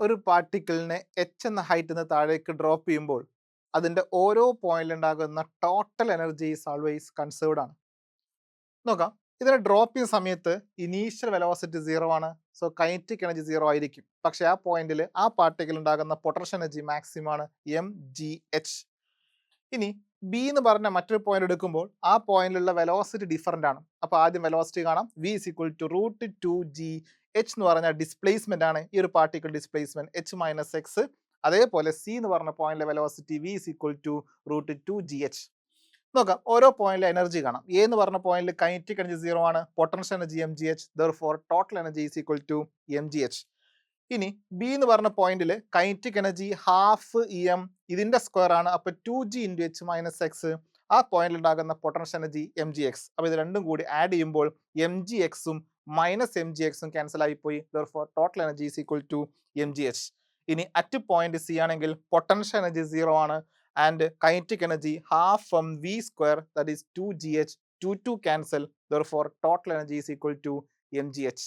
ഒരു പാർട്ടിക്കിളിനെ എച്ച് എന്ന ഹൈറ്റിൽ നിന്ന് താഴേക്ക് ഡ്രോപ്പ് ചെയ്യുമ്പോൾ അതിൻ്റെ ഓരോ പോയിന്റിൽ ഉണ്ടാകുന്ന total energy is always conserved ആണ്. നോക്കാം, ഇതിനെ ഡ്രോപ്പ് ചെയ്യുന്ന സമയത്ത് ഇനീഷ്യൽ വെലോസിറ്റി 0 ആണ്. സോ കൈനറ്റിക് എനർജി 0 ആയിരിക്കും. പക്ഷേ ആ പോയിന്റിൽ ആ പാർട്ടിക്കിൾ ഉണ്ടാകുന്ന പൊട്ടൻഷ്യൽ എനർജി മാക്സിമം ആണ് mgh. ഇനി ബി എന്ന് പറഞ്ഞ മറ്റൊരു പോയിന്റ് എടുക്കുമ്പോൾ ആ പോയിന്റിലുള്ള വെലോസിറ്റി ഡിഫറൻ്റ് ആണ്. അപ്പോൾ ആദ്യം വെലോസിറ്റി കാണാം. v is equal to √2g. h എന്ന് പറഞ്ഞ ഡിസ്പ്ലേസ്മെന്റ് ആണ്, ഈ ഒരു particle displacement h minus X. അതേപോലെ സി എന്ന് പറഞ്ഞ പോയിന്റിലെ velocity v is equal to √2gh. നോക്കാം, ഓരോ പോയിന്റിലെ എനർജി കാണാം. എ എന്ന് പറഞ്ഞ പോയിന്റിൽ കൈനറ്റിക് എനർജി 0 ആണ്, potential energy mgh. therefore total energy is equal to mgh. ഇനി ബി എന്ന് പറഞ്ഞ പോയിന്റിൽ കൈനറ്റിക് എനർജി ഹാഫ് എം, ഇതിന്റെ സ്ക്വയർ ആണ്. അപ്പൊ 2g into H minus X. ആ പോയിന്റിൽ ഉണ്ടാകുന്ന പൊട്ടൻഷ്യൽ എനർജി mgx. അപ്പൊ ഇത് രണ്ടും കൂടി ആഡ് ചെയ്യുമ്പോൾ mgxും മൈനസ് mgxും ക്യാൻസൽ ആയിപ്പോയി. therefore total energy is equal to mgh. ഇനി അറ്റ് പോയിന്റ് സി ആണെങ്കിൽ പൊട്ടൻഷ്യൽ എനർജി 0 ആണ് and kinetic energy half from V square, that is 2gh. 2 cancel. therefore total energy is equal to mgh.